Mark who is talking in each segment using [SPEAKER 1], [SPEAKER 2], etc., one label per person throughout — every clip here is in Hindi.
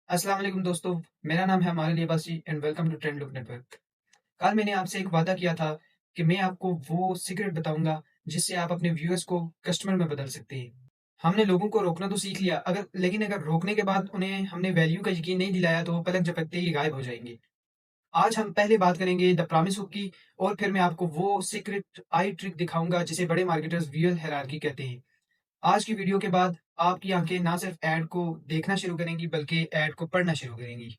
[SPEAKER 1] अस्सलाम वालेकुम दोस्तों, मेरा नाम है हमारे लिबासी and welcome to Trend Look Network. कल मैंने आपसे एक वादा किया था कि मैं आपको वो सीक्रेट बताऊंगा जिससे आप अपने व्यूअर्स को कस्टमर में बदल सकते हैं। हमने लोगों को रोकना तो सीख लिया, लेकिन अगर रोकने के बाद उन्हें हमने वैल्यू का यकीन नहीं दिलाया तो वो पलक झपकते ही गायब हो जाएंगे। आज हम पहले बात करेंगे द प्रॉमिस हुक की, और फिर मैं आपको वो सीक्रेट आई ट्रिक दिखाऊंगा जिसे बड़े मार्केटर्स व्यूअर हायरार्की कहते हैं। आज की वीडियो के बाद आपकी आंखें ना सिर्फ ऐड को देखना शुरू करेंगी बल्कि ऐड को पढ़ना शुरू करेंगी।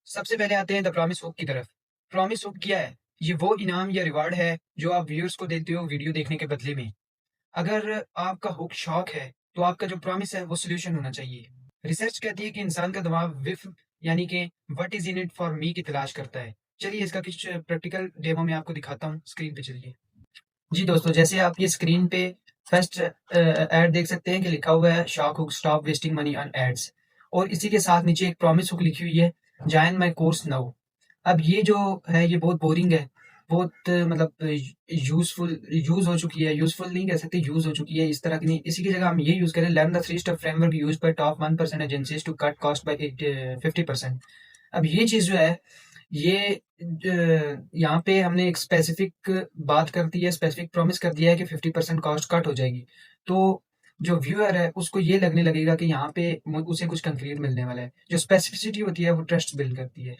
[SPEAKER 1] सबसे पहले आते हैं द प्रॉमिस हुक की तरफ। प्रॉमिस हुक क्या है? ये वो इनाम या रिवार्ड है जो आप व्यूअर्स को देते हो वीडियो देखने के बदले में। अगर आपका हुक शौक है तो आपका जो प्रॉमिस है वो सोल्यूशन होना चाहिए। रिसर्च कहती है कि इंसान का दिमाग विफ यानी कि what is in it for me की तलाश करता है। चलिए इसका कुछ प्रैक्टिकल डेमो में आपको दिखाता हूँ, स्क्रीन पे चलिए। जी दोस्तों, जैसे आप ये स्क्रीन पे फर्स्ट ऐड देख सकते हैं कि लिखा हुआ है shock hook stop wasting money on ads, और इसी के साथ नीचे एक प्रॉमिस हुक लिखी हुई है, जॉइन माय कोर्स नाउ। अब ये जो है ये बहुत बोरिंग है, बहुत मतलब यूज हो चुकी है, यूजफुल नहीं कह सकते, यूज हो चुकी है इस तरह की नहीं। इसी की जगह हम ये यूज करें, learn the three step framework use by top 1% agencies to cut cost by 50%। अब ये चीज जो है ये यहाँ पे हमने एक स्पेसिफिक बात कर दी है, स्पेसिफिक प्रॉमिस कर दिया है कि 50% कॉस्ट कट हो जाएगी। तो जो व्यूअर है उसको ये लगने लगेगा कि यहाँ पे उसे कुछ कंक्रीट मिलने वाला है। जो स्पेसिफिसिटी होती है वो ट्रस्ट बिल्ड करती है।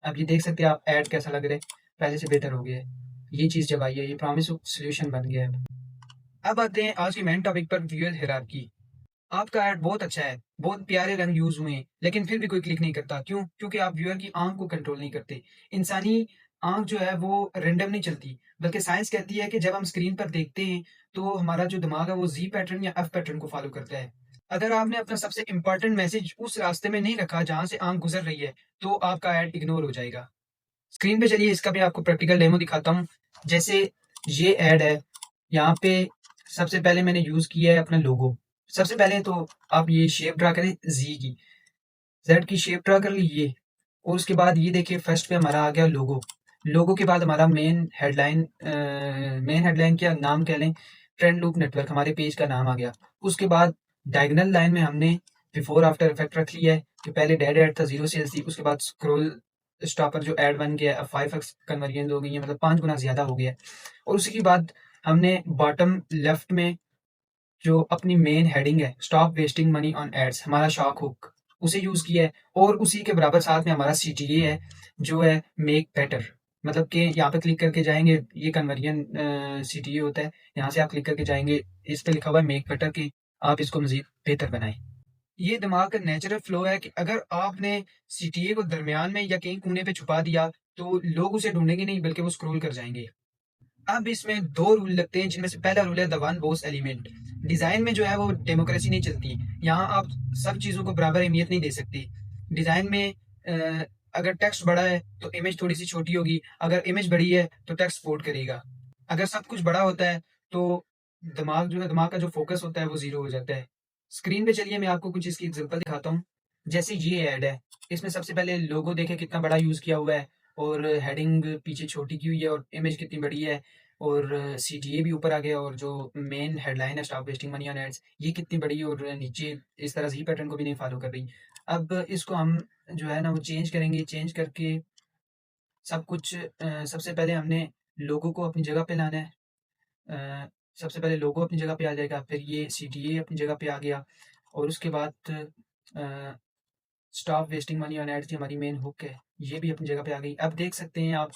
[SPEAKER 1] अब ये देख सकते हैं आप, ऐड कैसा लग रहा है, पहले से बेहतर हो गया है। ये चीज जब आई है, ये प्रॉमिस सोल्यूशन बन गया है। अब आते हैं आज के मेन टॉपिक पर, व्यूअर हायरार्की। आपका ऐड बहुत अच्छा है, बहुत प्यारे रंग यूज हुए हैं, लेकिन फिर भी कोई क्लिक नहीं करता। क्यों? क्योंकि आप व्यूअर की आंख को कंट्रोल नहीं करते। इंसानी आंख जो है वो रैंडम नहीं चलती, बल्कि साइंस कहती है कि जब हम स्क्रीन पर देखते हैं तो हमारा जो दिमाग है वो जी पैटर्न या एफ पैटर्न को फॉलो करता है। अगर आपने अपना सबसे इंपॉर्टेंट मैसेज उस रास्ते में नहीं रखा जहां से आंख गुजर रही है तो आपका ऐड इग्नोर हो जाएगा। स्क्रीन पे चलिए इसका भी आपको प्रैक्टिकल डेमो दिखाता हूँ। जैसे ये ऐड है, यहाँ पे सबसे पहले मैंने यूज किया है अपना लोगो। सबसे पहले तो आप ये शेप ड्रा करें, जी की, जेड की शेप ड्रा कर लीजिए, और उसके बाद ये देखिए फर्स्ट पे हमारा आ गया लोगो। लोगो के बाद हमारा मेन हेडलाइन क्या नाम कह लें, ट्रेंड लूप नेटवर्क हमारे पेज का नाम आ गया। उसके बाद डायगोनल लाइन में हमने बिफोर आफ्टर इफेक्ट रख लिया है कि पहले डेड एड था, 0 सेल्स थी, उसके बाद स्क्रॉल स्टॉपर जो एड बन गया, अब 5x कन्वर्जन हो गई है, मतलब 5 गुना ज्यादा हो गया है। और उसी के बाद हमने बॉटम लेफ्ट में जो अपनी मेन हेडिंग है, stop wasting money on ads, हमारा शॉक हुक, उसे यूज किया है। और उसी के बराबर साथ में हमारा सीटीए है जो है मेक बेटर, मतलब कि यहाँ पे क्लिक करके जाएंगे, ये कन्वर्जन सीटीए होता है। यहाँ से आप क्लिक करके जाएंगे, इस पे लिखा हुआ है मेक बेटर कि आप इसको मजीद बेहतर बनाएं। ये दिमाग का नेचुरल फ्लो है कि अगर आपने सीटीए को दरमियान में या कहीं कोने पे छुपा दिया तो लोग उसे ढूंढेंगे नहीं बल्कि वो स्क्रॉल कर जाएंगे। अब इसमें दो रूल लगते हैं, जिनमें से पहला रूल है the one boss element. Design में जो है वो डेमोक्रेसी नहीं चलती। यहाँ आप सब चीजों को बराबर अहमियत नहीं दे सकते। डिजाइन में अगर टेक्स्ट बड़ा है तो इमेज थोड़ी सी छोटी होगी, अगर इमेज बड़ी है तो टेक्स्ट सपोर्ट करेगा। अगर सब कुछ बड़ा होता है तो दिमाग का जो फोकस होता है वो जीरो हो जाता है। स्क्रीन पे चलिए मैं आपको कुछ इसकी एग्जांपल दिखाता हूँ। जैसे ये ऐड है, इसमें सबसे पहले लोगो देखे कितना बड़ा यूज किया हुआ है, और हेडिंग पीछे छोटी की हुई है, और इमेज कितनी बड़ी है, और सीटीए भी ऊपर आ गया, और जो मेन हेडलाइन है stop wasting money on ads, ये कितनी बड़ी है, और नीचे इस तरह से ही पैटर्न को भी नहीं फॉलो कर रही। अब इसको हम जो है ना वो चेंज करेंगे, चेंज करके सब कुछ सबसे पहले हमने लोगो को अपनी जगह पे लाना है। अ, सबसे पहले लोगो अपनी जगह पे आ जाएगा, फिर ये सीटीए अपनी जगह पे आ गया, और उसके बाद stop wasting money on ads, हमारी मेन हुक है, ये भी अपनी जगह पे आ गई। अब देख सकते हैं आप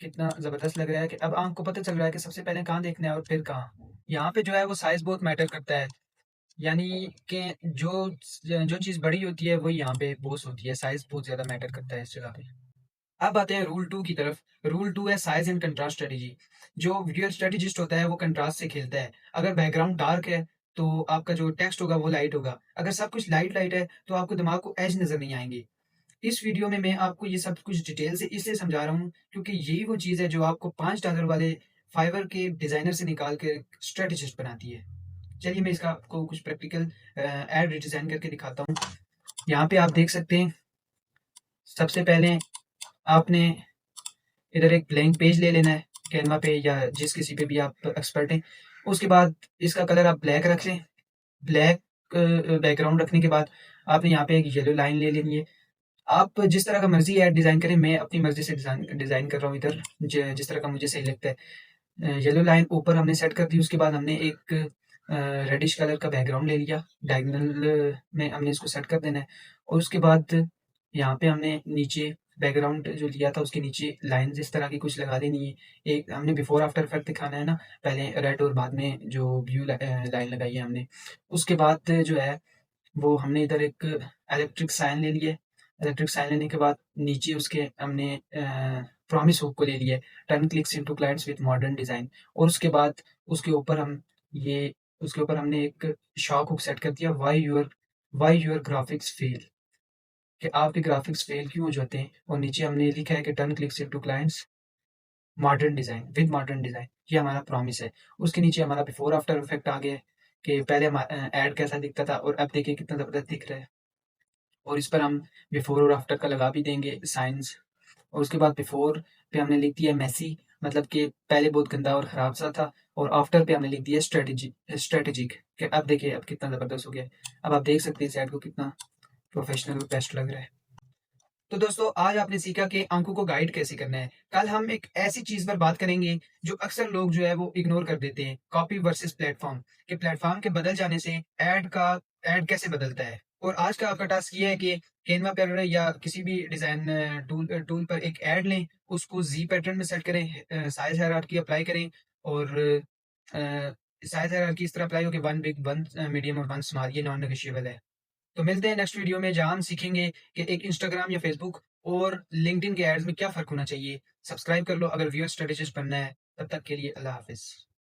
[SPEAKER 1] कितना जबरदस्त लग रहा है कि अब आंख को पता चल रहा है कि सबसे पहले कहाँ देखना है और फिर कहाँ। यहाँ पे जो है वो साइज बहुत मैटर करता है, यानी कि जो चीज़ बड़ी होती है वही यहाँ पे बोस होती है, साइज बहुत ज्यादा मैटर करता है इस जगह पे। अब आते हैं रूल 2 की तरफ। रूल 2 है साइज एंड कंट्रास्ट स्ट्रेटेजी। जो वीडियो स्ट्रेटेजिस्ट होता है वो कंट्रास्ट से खेलता है। अगर बैकग्राउंड डार्क है तो आपका जो टेक्स्ट होगा वो लाइट होगा, अगर सब कुछ लाइट लाइट है तो आपको दिमाग को एज नजर नहीं आएंगे। इस वीडियो में मैं आपको ये सब कुछ डिटेल से इसलिए समझा रहा हूँ क्योंकि यही वो चीज़ है जो आपको $5 वाले फाइवर के डिजाइनर से निकाल के स्ट्रेटेजिस्ट बनाती है। चलिए मैं इसका आपको कुछ प्रैक्टिकल एड डिजाइन करके दिखाता हूँ। यहाँ पे आप देख सकते हैं, सबसे पहले आपने इधर एक ब्लैंक पेज ले लेना है, कैनवा पे या जिस किसी पे भी आप एक्सपर्ट हैं। उसके बाद इसका कलर आप ब्लैक रख लें। ब्लैक बैकग्राउंड रखने के बाद आपने यहाँ पे एक येलो लाइन ले लेनी है। आप जिस तरह का मर्ज़ी ऐड डिज़ाइन करें, मैं अपनी मर्ज़ी से डिज़ाइन कर रहा हूँ इधर, ज जिस तरह का मुझे सही लगता है। येलो लाइन ऊपर हमने सेट कर दी, उसके बाद हमने एक रेडिश कलर का बैकग्राउंड ले लिया, डायगोनल में हमने इसको सेट कर देना है और उसके बाद यहाँ पे हमने नीचे बैकग्राउंड जो लिया था उसके नीचे लाइन्स इस तरह की कुछ लगा देनी है। एक हमने बिफोर आफ्टर इफेक्ट दिखाना है ना, पहले रेड और बाद में जो लाइन लगाई है हमने। उसके बाद जो है वो हमने इधर एक इलेक्ट्रिक साइन ले लिया है। इलेक्ट्रिक साइन लेने के बाद नीचे उसके हमने प्रॉमिस हुक को ले लिया है, turn clicks into clients with modern design और उसके बाद उसके ऊपर हम ये उसके ऊपर हमने एक शॉक हुक सेट कर दिया, व्हाई योर ग्राफिक्स फेल, कि आपके ग्राफिक्स फेल क्यों हो जाते हैं और नीचे हमने लिखा है कि turn clicks into clients modern design, ये हमारा प्रॉमिस है। उसके नीचे हमारा बिफोर आफ्टर इफेक्ट आ गया है कि पहले ऐड कैसा दिखता था और अब देखिए कितना ज़बरदस्त दिख रहा है। और इस पर हम बिफोर और आफ्टर का लगा भी देंगे साइंस और उसके बाद बिफोर पे हमने लिख दिया मेसी, मतलब कि पहले बहुत गंदा और ख़राब सा था और आफ्टर पे हमने लिख दिया स्ट्रेटेजिक, कि अब देखिए अब कितना ज़बरदस्त हो गया है। अब आप देख सकते हैं इस ऐड को कितना प्रोफेशनल और बेस्ट लग रहा है। तो दोस्तों आज आपने सीखा कि आंखों को गाइड कैसे करना है। कल हम एक ऐसी चीज पर बात करेंगे जो अक्सर लोग जो है वो इग्नोर कर देते हैं, कॉपी वर्सेस प्लेटफॉर्म, के प्लेटफॉर्म के बदल जाने से ऐड कैसे बदलता है। और आज का आपका टास्क ये है कि कैनवा पर या किसी भी डिजाइन टूल पर एक ऐड लें, उसको जी पैटर्न में सेट करें, साइज हायरार्की अप्लाई करें और साइज हायरार्की इस तरह अप्लाई हो कि वन बिग वन मीडियम और वन स्मॉल, ये नॉन नेगोशिएबल है। तो मिलते हैं नेक्स्ट वीडियो में जहाँ हम सीखेंगे कि एक इंस्टाग्राम या फेसबुक और लिंक्डइन के एड्स में क्या फ़र्क होना चाहिए। सब्सक्राइब कर लो अगर व्यूअर स्ट्रेटेजिस्ट बनना है। तब तक के लिए अल्लाह हाफ़िज़।